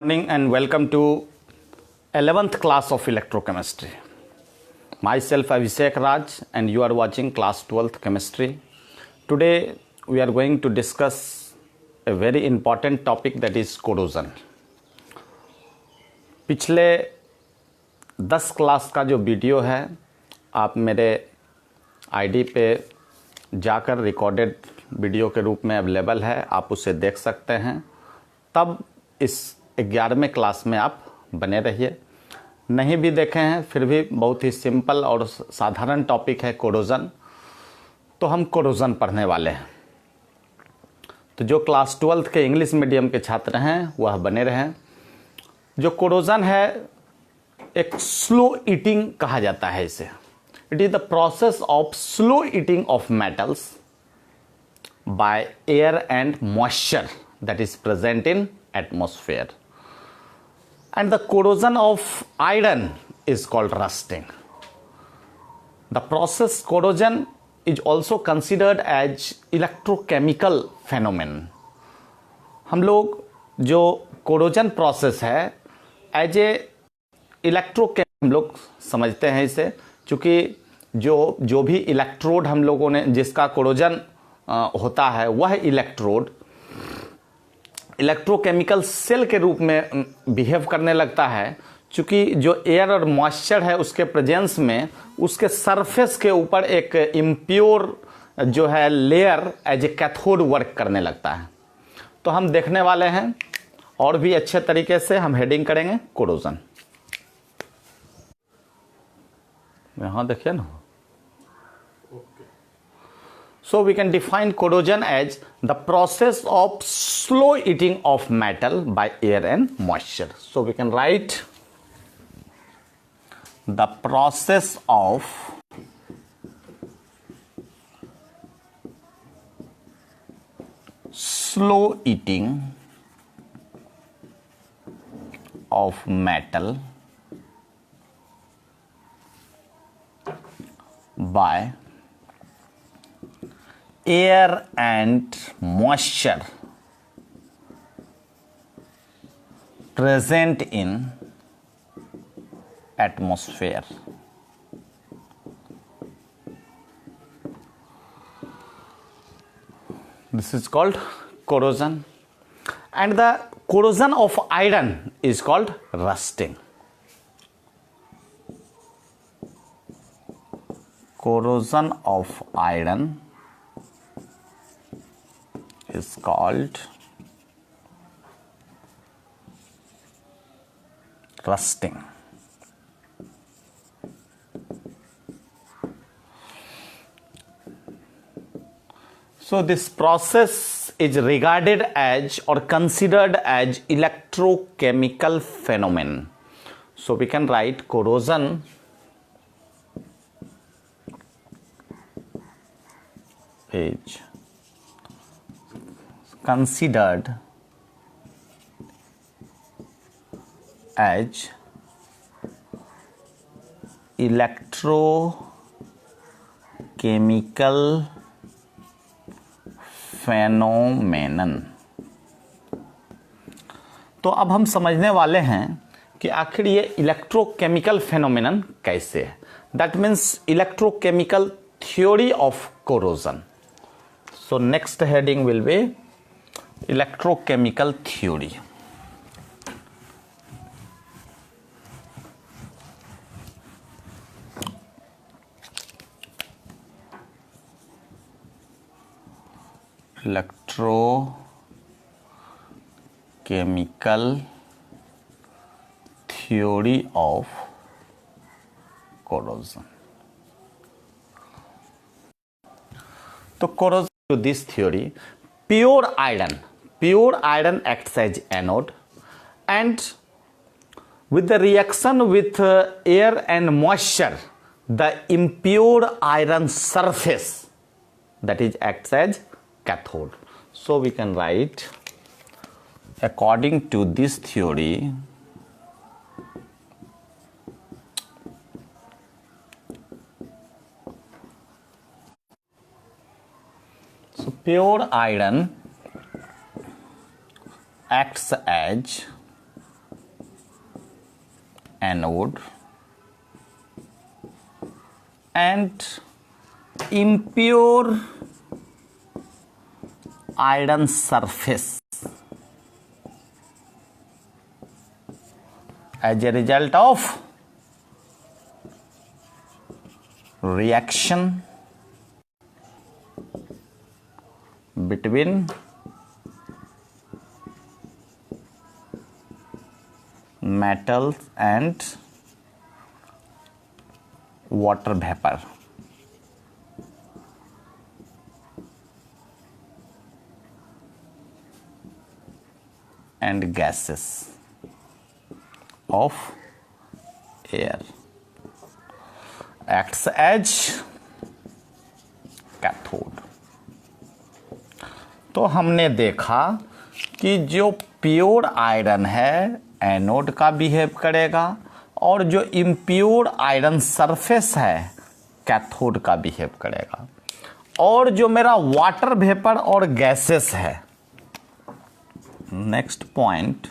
Morning and welcome to 11th class of electrochemistry. Myself Abhishek Raj and you are watching class 12th chemistry. Today we are going to discuss a very important topic, that is corrosion. पिछले 10 class का जो video है आप मेरे ID पे जाकर recorded video के रूप में अवेलेबल है, आप उसे देख सकते हैं। तब इस 11वें क्लास में आप बने रहिए। नहीं भी देखे हैं फिर भी बहुत ही सिंपल और साधारण टॉपिक है कोरोजन, तो हम कोरोजन पढ़ने वाले हैं। तो जो क्लास 12th के इंग्लिश मीडियम के छात्र हैं वह बने रहें। जो कोरोजन है एक स्लो ईटिंग कहा जाता है इसे। It is the process of slow eating of metals by air and moisture that is present in atmosphere, and the corrosion of iron is called rusting. The process corrosion is also considered as electrochemical phenomenon. हम लोग जो corrosion process है as a इलेक्ट्रोकेम हम लोग समझते हैं इसे, चूँकि जो भी इलेक्ट्रोड हम लोगों ने जिसका कोरोजन होता है वह इलेक्ट्रोड इलेक्ट्रोकेमिकल सेल के रूप में बिहेव करने लगता है। चूँकि जो एयर और मॉइस्चर है उसके प्रेजेंस में उसके सरफेस के ऊपर एक इम्प्योर जो है layer as a cathode work करने लगता है। तो हम देखने वाले हैं और भी अच्छे तरीके से हम हेडिंग करेंगे कोरोजन। यहाँ देखिए ना। So we can define corrosion as the process of slow eating of metal by air and moisture. So we can write the process of slow eating of metal by air and moisture present in atmosphere. This is called corrosion, and the corrosion of iron is called rusting. Corrosion of iron is called rusting. So this process is regarded as or considered as electrochemical phenomenon. So we can write corrosion is considered as electrochemical phenomenon. तो अब हम समझने वाले हैं कि आखिर ये electrochemical phenomenon कैसे है। That means electrochemical theory of corrosion. So next heading will be electrochemical theory. Electrochemical theory of corrosion. तो corrosion to this theory, pure iron acts as anode, and with the reaction with air and moisture the impure iron surface that is acts as cathode. So we can write, according to this theory, so pure iron acts as anode and impure iron surface as a result of reaction between metals and water vapor. And gases of air acts as cathode. तो हमने देखा कि जो pure iron है anode का behave करेगा और जो इम्प्योर आयरन सरफेस है कैथोड का बिहेव करेगा। और जो मेरा वाटर वेपर और गैसेस है, next point,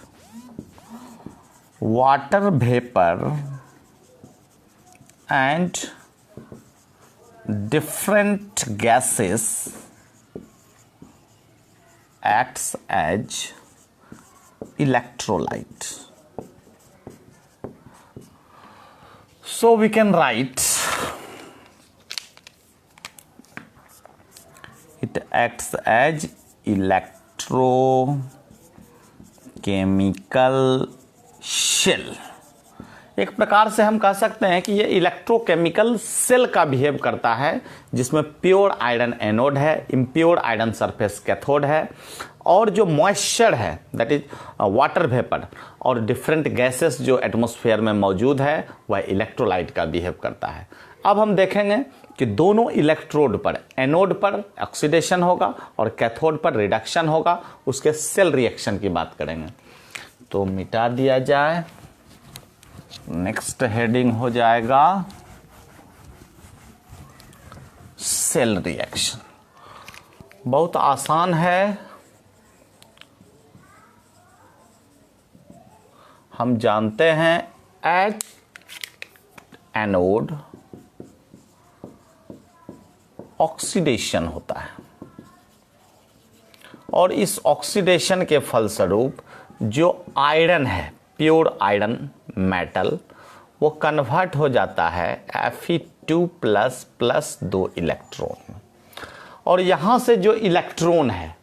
water vapour and different gases acts as electrolyte. So we can write it acts as electrochemical shell. एक प्रकार से हम कह सकते हैं कि ये इलेक्ट्रोकेमिकल सेल का बिहेव करता है जिसमें प्योर आयरन एनोड है, इम्प्योर आयरन सरफेस कैथोड है और जो मॉइस्चर है दैट इज वाटर वेपर और डिफरेंट गैसेस जो एटमॉस्फेयर में मौजूद है वह इलेक्ट्रोलाइट का बिहेव करता है। अब हम देखेंगे कि दोनों इलेक्ट्रोड पर, एनोड पर ऑक्सीडेशन होगा और कैथोड पर रिडक्शन होगा, उसके सेल रिएक्शन की बात करेंगे। तो मिटा दिया जाए, नेक्स्ट हेडिंग हो जाएगा सेल रिएक्शन। बहुत आसान है, हम जानते हैं एट एनोड ऑक्सीडेशन होता है और इस ऑक्सीडेशन के फलस्वरूप जो आयरन है, प्योर आयरन मेटल, वो कन्वर्ट हो जाता है Fe2 प्लस 2 इलेक्ट्रॉन। और यहाँ से जो इलेक्ट्रॉन है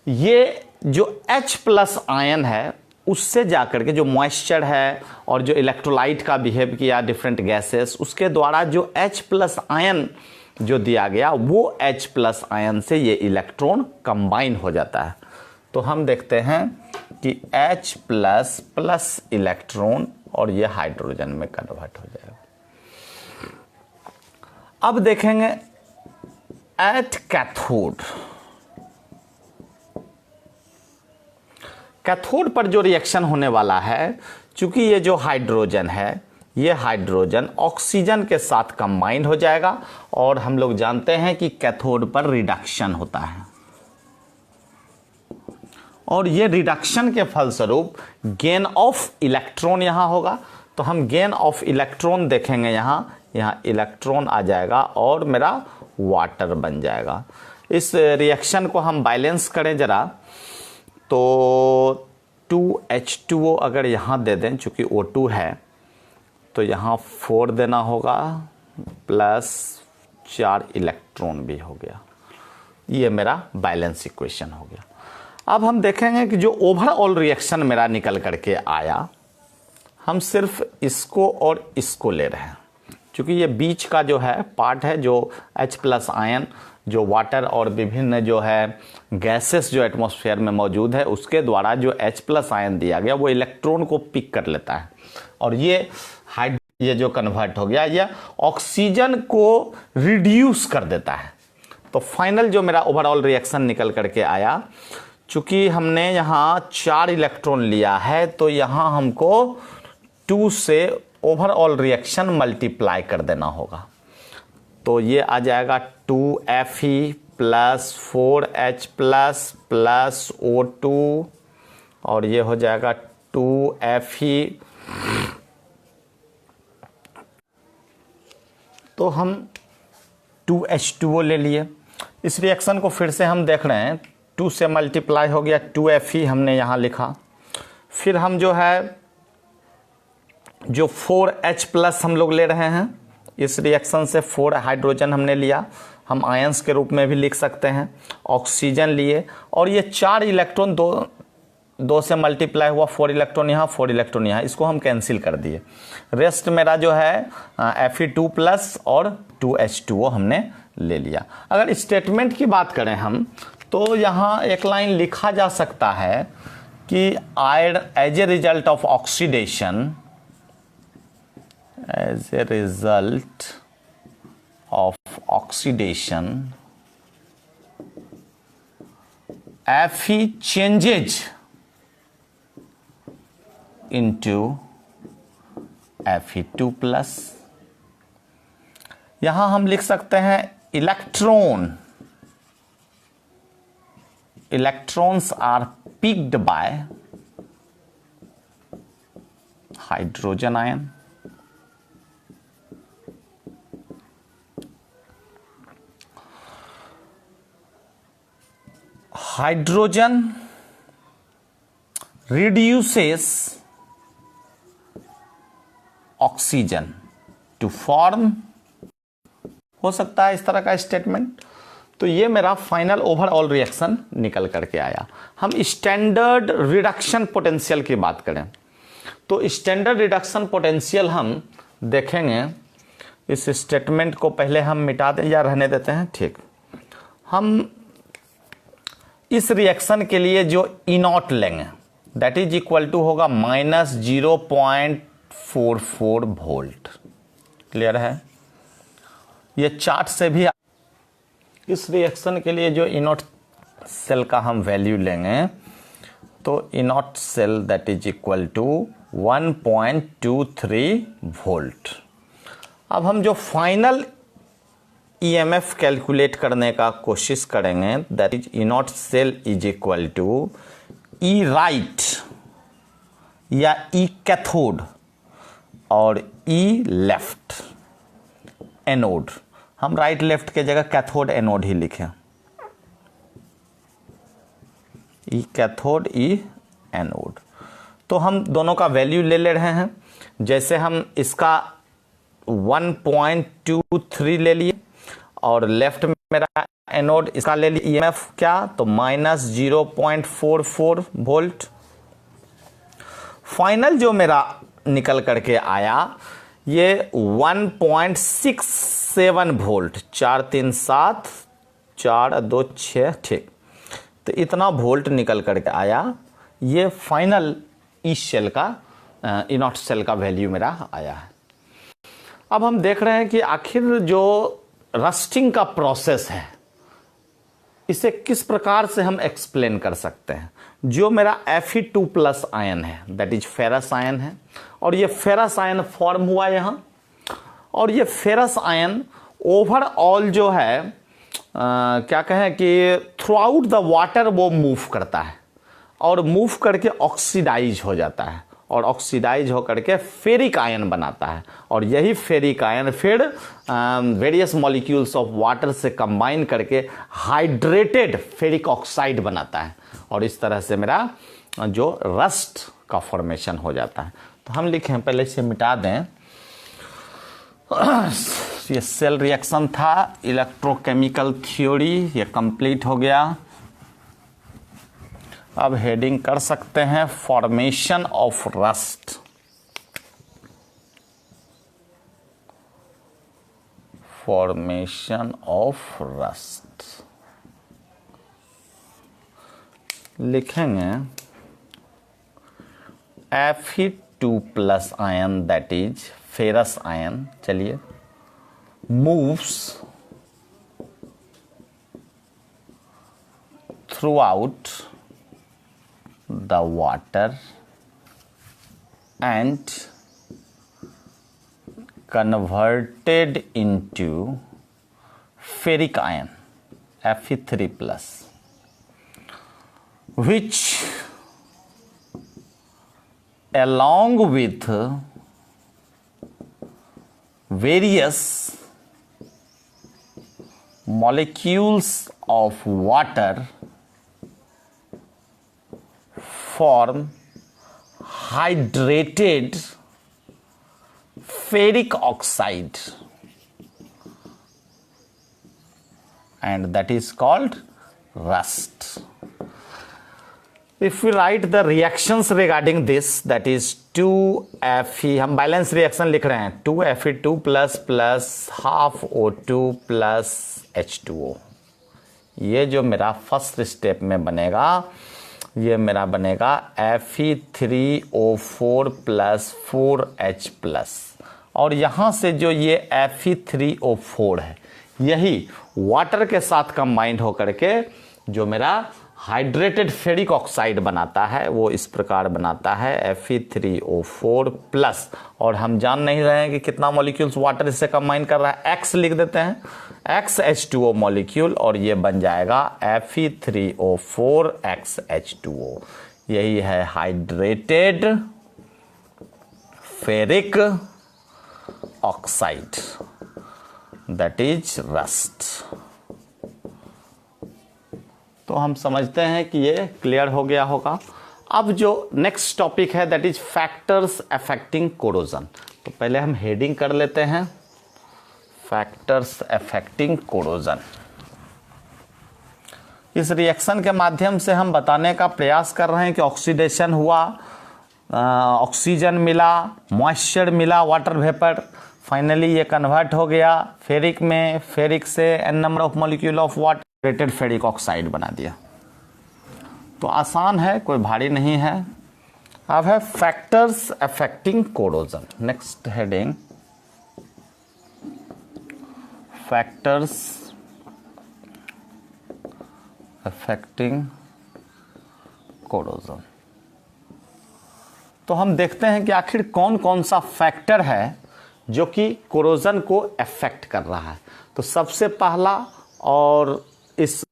ये जो H प्लस आयन है उससे जाकर के जो मॉइस्चर है और जो इलेक्ट्रोलाइट का बिहेव किया डिफरेंट गैसेस, उसके द्वारा जो H प्लस आयन जो दिया गया वो H प्लस आयन से ये इलेक्ट्रॉन कंबाइन हो जाता है। तो हम देखते हैं कि H प्लस इलेक्ट्रॉन और ये हाइड्रोजन में कन्वर्ट हो जाएगा। अब देखेंगे एट कैथोड। कैथोड पर जो रिएक्शन होने वाला है, चूंकि ये जो हाइड्रोजन है ये हाइड्रोजन ऑक्सीजन के साथ कंबाइन हो जाएगा और हम लोग जानते हैं कि कैथोड पर रिडक्शन होता है और ये रिडक्शन के फलस्वरूप गेन ऑफ इलेक्ट्रॉन यहाँ होगा। तो हम गेन ऑफ इलेक्ट्रॉन देखेंगे, यहाँ इलेक्ट्रॉन आ जाएगा और मेरा वाटर बन जाएगा। इस रिएक्शन को हम बैलेंस करें जरा, तो 2H2O अगर यहाँ दे दें, चूँकि O2 है तो यहाँ 4 देना होगा प्लस 4 इलेक्ट्रॉन भी हो गया। ये मेरा बैलेंस इक्वेशन हो गया। अब हम देखेंगे कि जो ओवरऑल रिएक्शन मेरा निकल करके आया, हम सिर्फ इसको और इसको ले रहे हैं, क्योंकि ये बीच का जो है पार्ट है जो H प्लस आयन जो वाटर और विभिन्न जो है गैसेस जो एटमॉस्फेयर में मौजूद है उसके द्वारा जो H प्लस आयन दिया गया वो इलेक्ट्रॉन को पिक कर लेता है और ये जो कन्वर्ट हो गया ये ऑक्सीजन को रिड्यूस कर देता है। तो फाइनल जो मेरा ओवरऑल रिएक्शन निकल करके आया, चूंकि हमने यहाँ 4 इलेक्ट्रॉन लिया है तो यहाँ हमको 2 से ओवरऑल रिएक्शन मल्टीप्लाई कर देना होगा। तो ये आ जाएगा 2Fe plus 4H plus plus O2 और ये हो जाएगा 2Fe तो हम 2H2O ले लिए। इस रिएक्शन को फिर से हम देख रहे हैं, 2 से मल्टीप्लाई हो गया, 2Fe हमने यहाँ लिखा। फिर हम जो है जो 4H प्लस हम लोग ले रहे हैं, इस रिएक्शन से 4 हाइड्रोजन हमने लिया, हम आयंस के रूप में भी लिख सकते हैं। ऑक्सीजन लिए और ये 4 इलेक्ट्रॉन दो से मल्टीप्लाई हुआ, 4 इलेक्ट्रॉन यहाँ, 4 इलेक्ट्रॉन यहाँ, इसको हम कैंसिल कर दिए। रेस्ट मेरा जो है Fe2 प्लस और 2H2O हमने ले लिया। अगर स्टेटमेंट की बात करें हम, तो यहाँ एक लाइन लिखा जा सकता है कि as a result of oxidation, as a result of oxidation, Fe changes into Fe2 plus. यहां हम लिख सकते हैं electrons are picked by hydrogen ion, hydrogen reduces oxygen to form, हो सकता है इस तरह का स्टेटमेंट। तो ये मेरा फाइनल ओवरऑल रिएक्शन निकल करके आया। हम स्टैंडर्ड रिडक्शन पोटेंशियल की बात करें तो स्टैंडर्ड रिडक्शन पोटेंशियल हम देखेंगे। इस स्टेटमेंट को पहले हम मिटा दें या रहने देते हैं, ठीक। हम इस रिएक्शन के लिए जो E0 लेंगे दैट इज इक्वल टू होगा -0.44 वोल्ट। क्लियर है? ये चार्ट से भी इस रिएक्शन के लिए जो E0 सेल का हम वैल्यू लेंगे तो E0 cell that is equal to 1.23 volt. अब हम जो फाइनल EMF कैलकुलेट करने का कोशिश करेंगे that is E0 cell is equal to E right या E कैथोड और E लेफ्ट एनोड। हम राइट लेफ्ट के जगह कैथोड एनोड ही लिखें, E कैथोड E एनोड। तो हम दोनों का वैल्यू ले रहे हैं। जैसे हम इसका 1.23 ले लिए और लेफ्ट में मेरा एनोड इसका ले लिया EMF क्या, तो -0.44 वोल्ट। फाइनल जो मेरा निकल करके आया ये 1.67 वोल्ट, 4 3 7 4 2 6, ठीक। तो इतना वोल्ट निकल करके आया। ये फाइनल इस सेल का E0 सेल का वैल्यू मेरा आया है। अब हम देख रहे हैं कि आखिर जो रस्टिंग का प्रोसेस है इसे किस प्रकार से हम एक्सप्लेन कर सकते हैं। जो मेरा Fe2 प्लस आयन है दैट इज फेरस आयन है और ये फेरस आयन फॉर्म हुआ यहाँ, और ये फेरस आयन ओवरऑल जो है क्या कहें कि थ्रू आउट द वाटर वो मूव करता है और मूव करके ऑक्सीडाइज हो जाता है और ऑक्सीडाइज होकर के फेरिक आयन बनाता है और यही फेरिक आयन फिर वेरियस मॉलिक्यूल्स ऑफ वाटर से कंबाइन करके हाइड्रेटेड फेरिक ऑक्साइड बनाता है और इस तरह से मेरा जो रस्ट का फॉर्मेशन हो जाता है। तो हम लिखें, पहले इसे मिटा दें। ये सेल रिएक्शन था, इलेक्ट्रोकेमिकल थ्योरी ये कंप्लीट हो गया। अब हेडिंग कर सकते हैं formation of rust. Formation of rust लिखेंगे Fe2 plus ion that is ferrous ion, चलिए, moves throughout the water and converted into ferric ion Fe3 plus, which along with various molecules of water form hydrated ferric oxide, and that is called rust. If we write the reactions regarding this, that is 2Fe, हम balance reaction लिख रहे हैं, 2Fe2 plus plus half O2 plus H2O। ये जो मेरा first step में बनेगा, ये मेरा बनेगा Fe3O4 प्लस 4H प्लस, और यहाँ से जो ये Fe3O4 है, यही वाटर के साथ कंबाइंड होकर के जो मेरा हाइड्रेटेड फेरिक ऑक्साइड बनाता है, वो इस प्रकार बनाता है Fe3O4 प्लस, और हम जान नहीं रहे हैं कि कितना मॉलिक्यूल्स वाटर इससे कंबाइन कर रहा है, X लिख देते हैं, XH2O मॉलिक्यूल, और ये बन जाएगा Fe3O4 XH2O। यही है hydrated ferric oxide, that is rust. तो हम समझते हैं कि ये क्लियर हो गया होगा। अब जो नेक्स्ट टॉपिक है that is factors affecting corrosion. तो पहले हम हेडिंग कर लेते हैं, फैक्टर्स अफेक्टिंग कोरोजन। इस रिएक्शन के माध्यम से हम बताने का प्रयास कर रहे हैं कि ऑक्सीडेशन हुआ, ऑक्सीजन मिला, मॉइस्चर मिला, वाटर वेपर, फाइनली ये कन्वर्ट हो गया फेरिक में, फेरिक से n number of molecule of water rated ferric oxide बना दिया। तो आसान है, कोई भारी नहीं है। अब है factors affecting corrosion. Next heading, factors affecting corrosion. तो हम देखते हैं कि आखिर कौन कौन सा फैक्टर है जो कि कोरोजन को अफेक्ट कर रहा है। तो सबसे पहला, और इस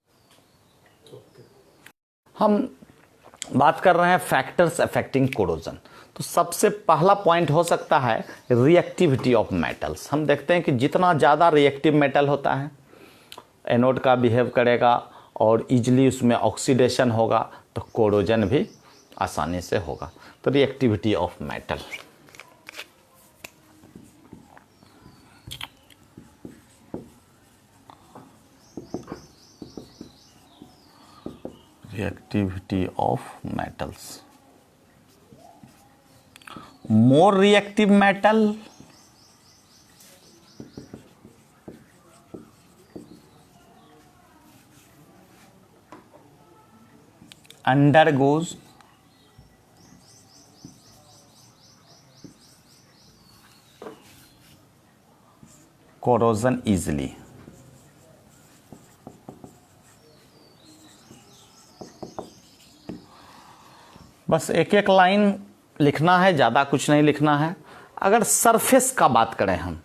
हम बात कर रहे हैं फैक्टर्स अफेक्टिंग कोरोजन, तो सबसे पहला पॉइंट हो सकता है रिएक्टिविटी ऑफ मेटल्स। हम देखते हैं कि जितना ज़्यादा रिएक्टिव मेटल होता है, एनोड का बिहेव करेगा और इजीली उसमें ऑक्सीडेशन होगा, तो कोरोजन भी आसानी से होगा। तो reactivity of metal, reactivity of metals. More reactive metal undergoes corrosion easily. बस एक एक लाइन लिखना है, ज़्यादा कुछ नहीं लिखना है। अगर सरफेस का बात करें हम,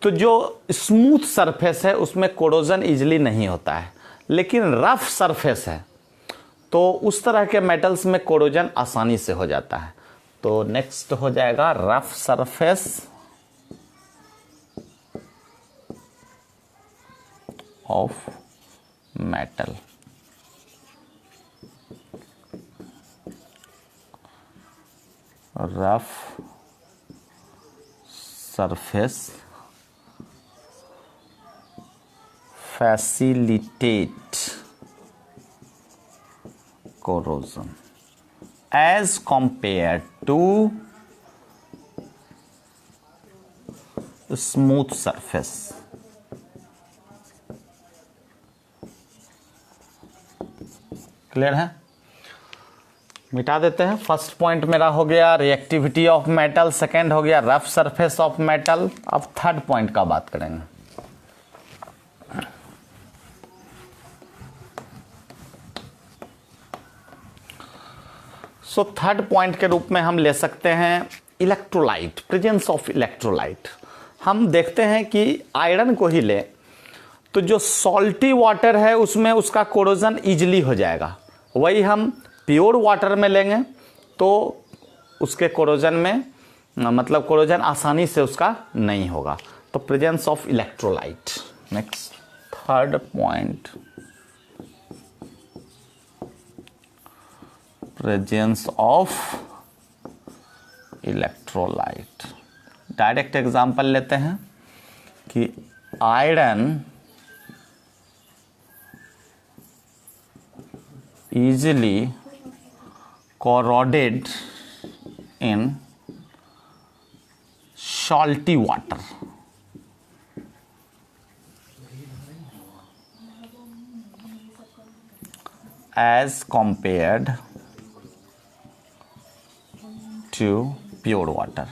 तो जो स्मूथ सरफेस है उसमें कोरोजन इजीली नहीं होता है, लेकिन रफ सरफेस है तो उस तरह के मेटल्स में कोरोजन आसानी से हो जाता है। तो नेक्स्ट हो जाएगा rough surface of metal. Rough surface facilitate corrosion as compared to smooth surface. Clear है? मिटा देते हैं। फर्स्ट पॉइंट मेरा हो गया रिएक्टिविटी ऑफ मेटल, सेकेंड हो गया रफ सरफेस ऑफ मेटल। अब थर्ड पॉइंट का बात करेंगे। सो थर्ड पॉइंट के रूप में हम ले सकते हैं इलेक्ट्रोलाइट, प्रेजेंस ऑफ इलेक्ट्रोलाइट। हम देखते हैं कि आयरन को ही ले तो जो सॉल्टी वाटर है उसमें उसका कोरोजन इजीली हो जाएगा, वही हम प्योर वाटर में लेंगे तो उसके कोरोजन में मतलब कोरोजन आसानी से उसका नहीं होगा। तो presence of electrolyte. Next third point, presence of electrolyte. Direct example लेते हैं कि iron easily corroded in salty water as compared to pure water।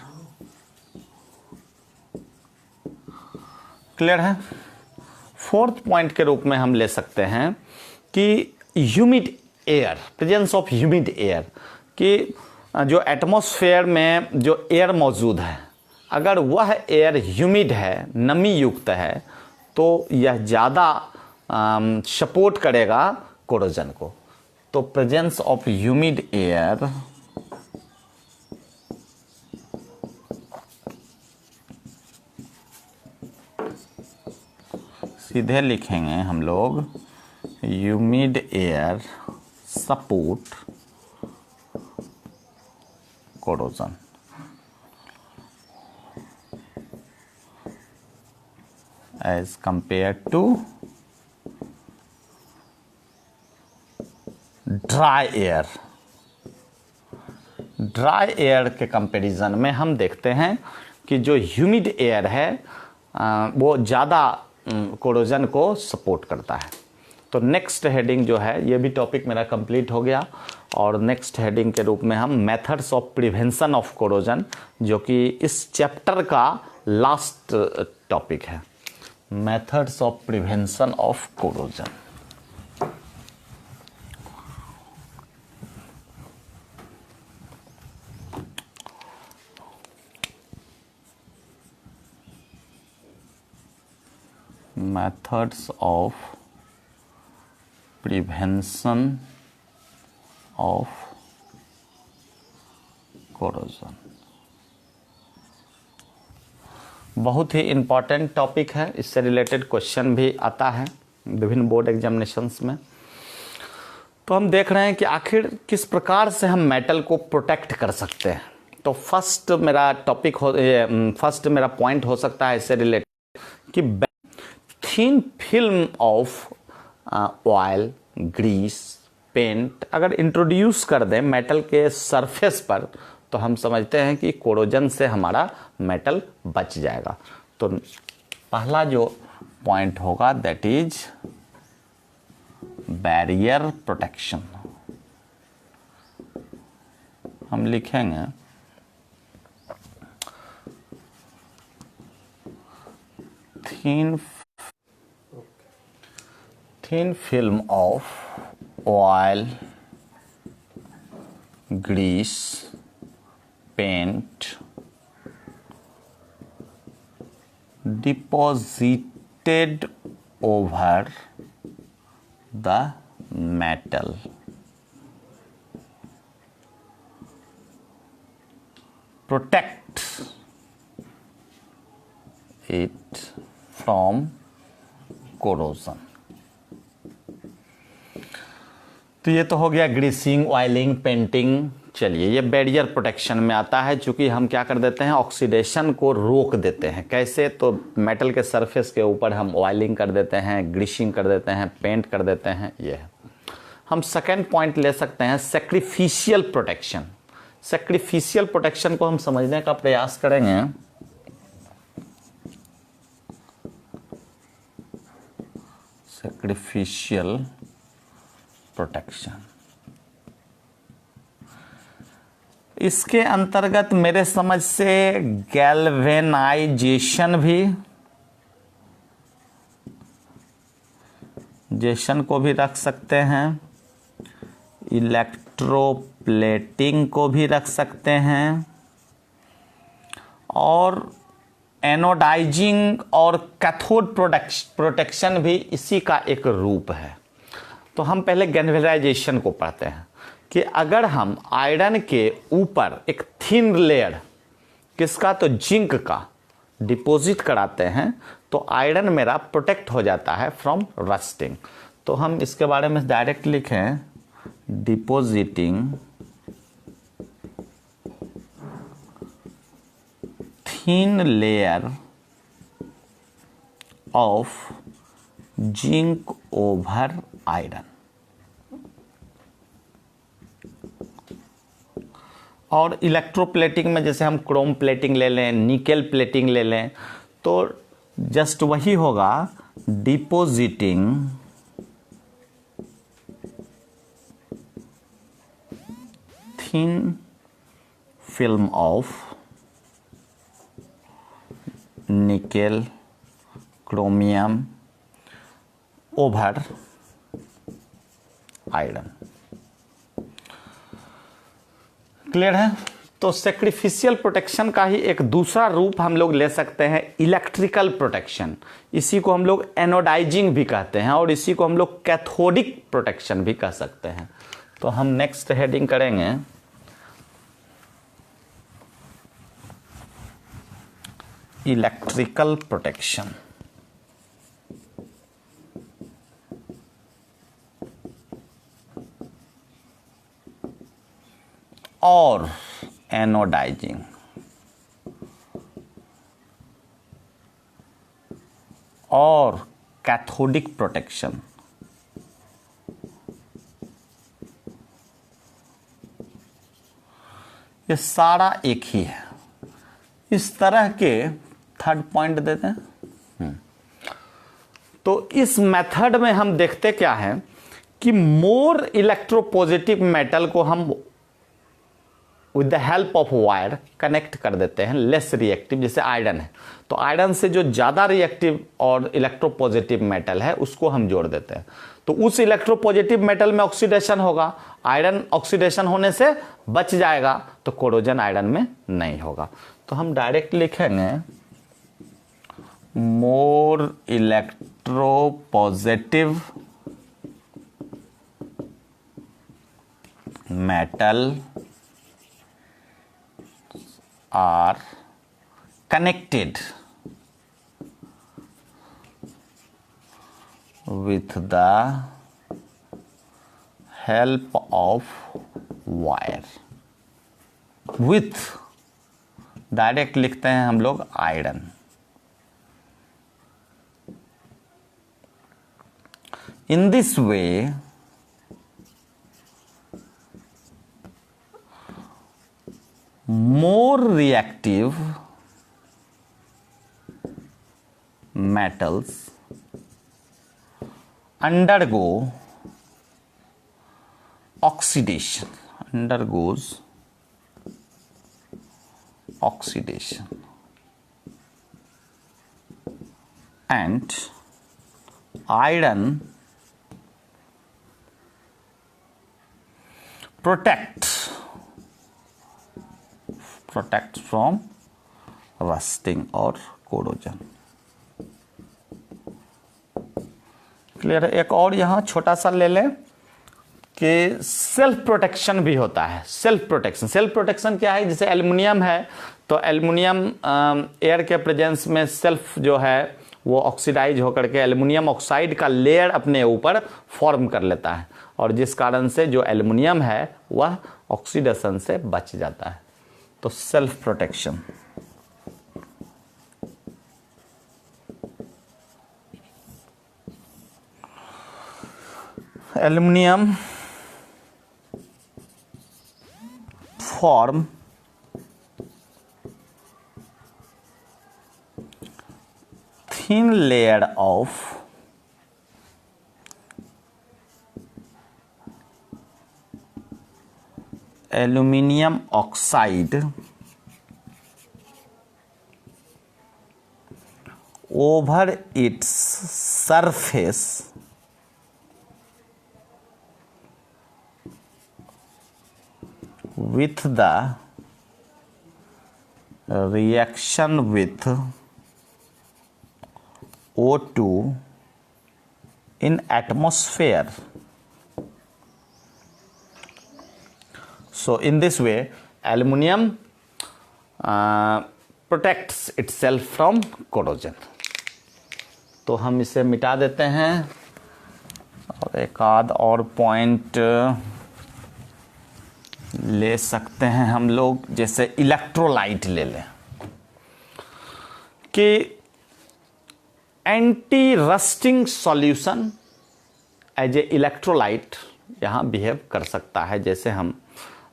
Clear है। फोर्थ पॉइंट के रूप में हम ले सकते हैं कि humid air, presence of humid air, कि जो एटमॉस्फेयर में जो एयर मौजूद है, अगर वह एयर ह्यूमिड है, नमी युक्त है, तो यह ज़्यादा सपोर्ट करेगा कोरोजन को। तो प्रेजेंस ऑफ ह्यूमिड एयर सीधे लिखेंगे हम लोग, humid air support corrosion. As compare to dry air. Dry air के कंपैरिजन में हम देखते हैं कि जो ह्यूमिड एयर है वो ज़्यादा कोरोजन को सपोर्ट करता है। तो नेक्स्ट हेडिंग जो है, ये भी टॉपिक मेरा कंप्लीट हो गया। और नेक्स्ट हेडिंग के रूप में हम methods of prevention of corrosion, जो कि इस चैप्टर का लास्ट टॉपिक है, methods of prevention of corrosion. methods of prevention of corrosion। बहुत ही इम्पॉर्टेंट टॉपिक है, इससे रिलेटेड क्वेश्चन भी आता है विभिन्न बोर्ड एग्जामिनेशंस में। तो हम देख रहे हैं कि आखिर किस प्रकार से हम मेटल को प्रोटेक्ट कर सकते हैं। तो फर्स्ट मेरा पॉइंट हो सकता है इससे रिलेटेड कि thin film of oil, grease, paint अगर इंट्रोड्यूस कर दें मेटल के सरफेस पर, तो हम समझते हैं कि कोरोजन से हमारा मेटल बच जाएगा। तो पहला जो पॉइंट होगा दैट इज बैरियर प्रोटेक्शन। हम लिखेंगे thin film of oil, grease, paint deposited over the metal protects it from corrosion। तो ये तो हो गया ग्रीसिंग, ऑयलिंग, पेंटिंग। चलिए, ये बैरियर प्रोटेक्शन में आता है, चूंकि हम क्या कर देते हैं, ऑक्सीडेशन को रोक देते हैं। कैसे? तो मेटल के सरफेस के ऊपर हम ऑयलिंग कर देते हैं, ग्रीसिंग कर देते हैं, पेंट कर देते हैं। ये है। हम सेकेंड पॉइंट ले सकते हैं सैक्रिफिशियल प्रोटेक्शन। सैक्रिफिशियल प्रोटेक्शन को हम समझने का प्रयास करेंगे। सैक्रिफिशियल प्रोटेक्शन, इसके अंतर्गत मेरे समझ से गैल्वेनाइजेशन को भी रख सकते हैं, इलेक्ट्रोप्लेटिंग को भी रख सकते हैं, और एनोडाइजिंग और कैथोड प्रोटेक्शन भी इसी का एक रूप है। तो हम पहले गैल्वेनाइजेशन को पढ़ते हैं कि अगर हम आयरन के ऊपर एक थिन लेयर किसका, तो जिंक का डिपॉजिट कराते हैं, तो आयरन मेरा प्रोटेक्ट हो जाता है फ्रॉम रस्टिंग। तो हम इसके बारे में डायरेक्ट लिखें depositing thin layer of zinc over iron. और इलेक्ट्रोप्लेटिंग में जैसे हम क्रोम प्लेटिंग ले लें, निकेल प्लेटिंग ले लें, तो जस्ट वही होगा depositing thin film of nickel chromium over iron. Clear है? तो सैक्रिफिशियल प्रोटेक्शन का ही एक दूसरा रूप हम लोग ले सकते हैं इलेक्ट्रिकल प्रोटेक्शन। इसी को हम लोग एनोडाइजिंग भी कहते हैं और इसी को हम लोग कैथोडिक प्रोटेक्शन भी कह सकते हैं। तो हम नेक्स्ट हेडिंग करेंगे इलेक्ट्रिकल प्रोटेक्शन। और एनोडाइजिंग। और कैथोडिक प्रोटेक्शन। ये सारा एक ही है। इस तरह के थर्ड पॉइंट देते हैं। तो इस मेथड में हम देखते क्या है कि मोर इलेक्ट्रोपॉजिटिव मेटल को हम with the help of wire connect कर देते हैं लेस रिएक्टिव, जैसे आयरन है तो आयरन से जो ज़्यादा रिएक्टिव और इलेक्ट्रोपॉजिटिव मेटल है उसको हम जोड़ देते हैं। तो उस इलेक्ट्रोपॉजिटिव मेटल में ऑक्सीडेशन होगा, आयरन ऑक्सीडेशन होने से बच जाएगा, तो कोरोजन आयरन में नहीं होगा। तो हम डायरेक्ट लिखेंगे more electropositive metal are connected with the help of wire with direct लिखते हैं हम लोग iron. In this way more reactive metals undergoes oxidation and iron protects from rusting और corrosion। क्लियर है? एक और यहाँ छोटा सा ले लें कि सेल्फ प्रोटेक्शन भी होता है। सेल्फ प्रोटेक्शन क्या है? जैसे एल्युमिनियम है तो एल्युमिनियम एयर के प्रेजेंस में सेल्फ जो है वो ऑक्सीडाइज होकर के एल्युमिनियम ऑक्साइड का लेयर अपने ऊपर फॉर्म कर लेता है और जिस कारण से जो एल्युमिनियम है वह ऑक्सीडेशन से बच जाता है। तो self protection. Aluminium form thin layer of aluminium oxide over its surface with the reaction with O2 in atmosphere. So in this way aluminium protects itself from corrosion. तो हम इसे मिटा देते हैं और एक आध और पॉइंट ले सकते हैं हम लोग। जैसे इलेक्ट्रोलाइट ले लें कि anti rusting solution as a electrolyte यहाँ बिहेव कर सकता है। जैसे हम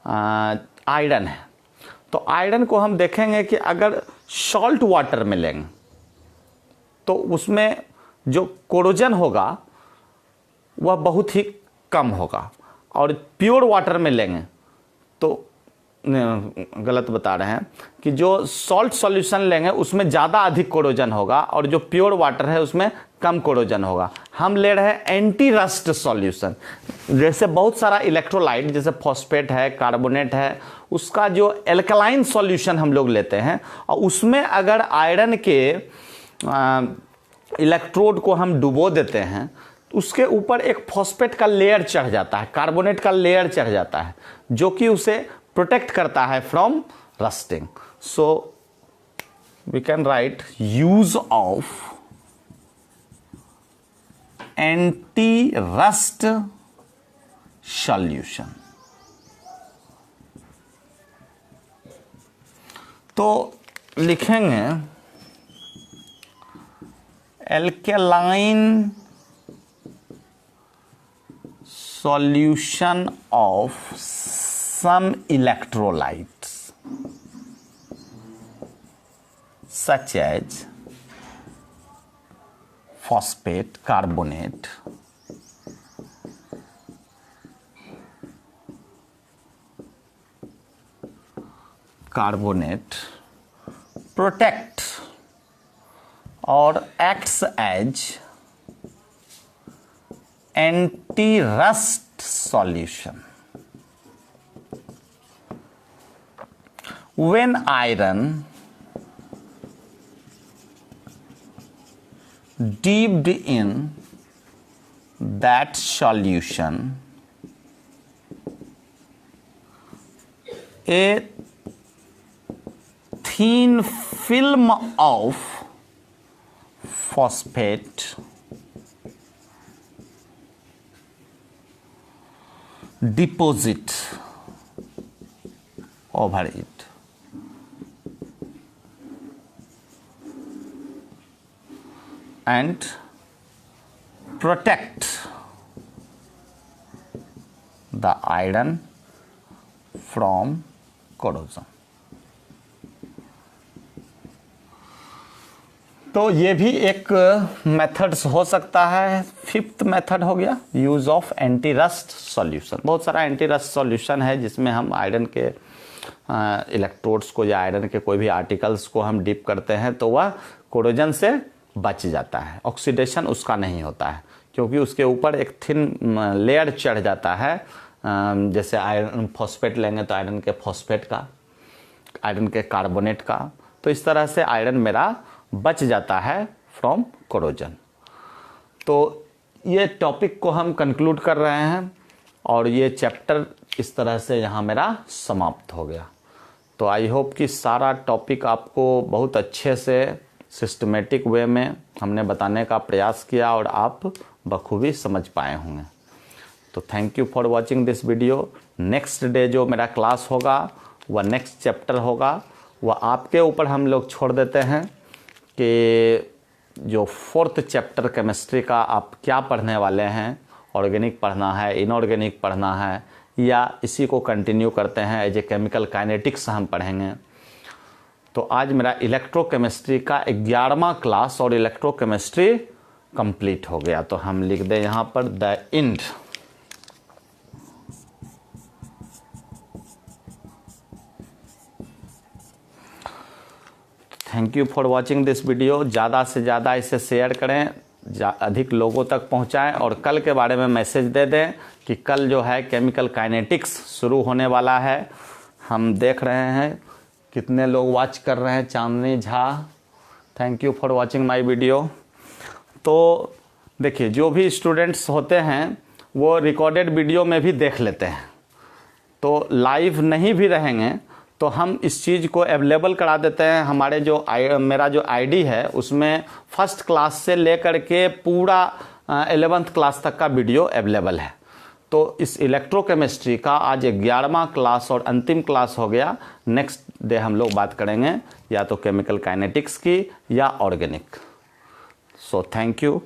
आयरन है, तो आयरन को हम देखेंगे कि अगर सॉल्ट वाटर में लेंगे तो उसमें जो कोरोजन होगा वह बहुत ही कम होगा, और प्योर वाटर में लेंगे तो गलत बता रहे हैं कि जो सॉल्ट सॉल्यूशन लेंगे उसमें ज़्यादा अधिक कोरोजन होगा, और जो प्योर वाटर है उसमें कम कोरोजन होगा। हम ले रहे हैं एंटी रस्ट सॉल्यूशन। जैसे बहुत सारा इलेक्ट्रोलाइट जैसे फॉस्फेट है, कार्बोनेट है, उसका जो एल्कलाइन सॉल्यूशन हम लोग लेते हैं और उसमें अगर आयरन के इलेक्ट्रोड को हम डुबो देते हैं, उसके ऊपर एक फॉस्फेट का लेयर चढ़ जाता है, कार्बोनेट का लेयर चढ़ जाता है, जो कि उसे प्रोटेक्ट करता है from rusting. So we can write use of anti rust solution. तो लिखेंगे alkaline solution of some electrolytes such as phosphate, carbonate, protect or acts as anti-rust solution. When iron dipped in that solution, a thin film of phosphate deposit over it. And protect the iron from corrosion. तो ये भी एक methods हो सकता है। Fifth method हो गया use of anti rust solution. बहुत सारा एंटी रस्ट सॉल्यूशन है जिसमें हम आयरन के इलेक्ट्रोड्स को या आयरन के कोई भी आर्टिकल्स को हम डिप करते हैं तो वह कोरोजन से बच जाता है, ऑक्सीडेशन उसका नहीं होता है, क्योंकि उसके ऊपर एक थिन लेयर चढ़ जाता है। जैसे आयरन फॉस्फेट लेंगे तो आयरन के फॉस्फेट का, आयरन के कार्बोनेट का, तो इस तरह से आयरन मेरा बच जाता है फ्रॉम कोरोजन। तो ये टॉपिक को हम कंक्लूड कर रहे हैं और ये चैप्टर इस तरह से यहाँ मेरा समाप्त हो गया। तो आई होप कि सारा टॉपिक आपको बहुत अच्छे से सिस्टमेटिक वे में हमने बताने का प्रयास किया और आप बखूबी समझ पाए होंगे। तो thank you for watching this video. Next day जो मेरा क्लास होगा वह नेक्स्ट चैप्टर होगा, वह आपके ऊपर हम लोग छोड़ देते हैं कि जो फोर्थ चैप्टर केमिस्ट्री का आप क्या पढ़ने वाले हैं, ऑर्गेनिक पढ़ना है, इनऑर्गेनिक पढ़ना है, या इसी को कंटिन्यू करते हैं एज ए केमिकल काइनेटिक्स हम पढ़ेंगे। तो आज मेरा इलेक्ट्रोकेमिस्ट्री का 11वां क्लास और इलेक्ट्रोकेमिस्ट्री कंप्लीट हो गया। तो हम लिख दें यहाँ पर the end. Thank you for watching this video. ज़्यादा से ज़्यादा इसे शेयर करें, अधिक लोगों तक पहुंचाएं, और कल के बारे में मैसेज दे दें कि कल जो है केमिकल काइनेटिक्स शुरू होने वाला है। हम देख रहे हैं कितने लोग वॉच कर रहे हैं। Chandni Jha, thank you for watching my video. तो देखिए, जो भी स्टूडेंट्स होते हैं वो रिकॉर्डेड वीडियो में भी देख लेते हैं, तो लाइव नहीं भी रहेंगे तो तो हम इस चीज़ को अवेलेबल करा देते हैं। हमारे जो मेरा जो आईडी है उसमें फर्स्ट क्लास से लेकर के पूरा 11th क्लास तक का वीडियो अवेलेबल है। तो इस इलेक्ट्रोकेमिस्ट्री का आज 11वां क्लास और अंतिम क्लास हो गया। नेक्स्ट डे हम लोग बात करेंगे या तो केमिकल काइनेटिक्स की या ऑर्गेनिक। So thank you.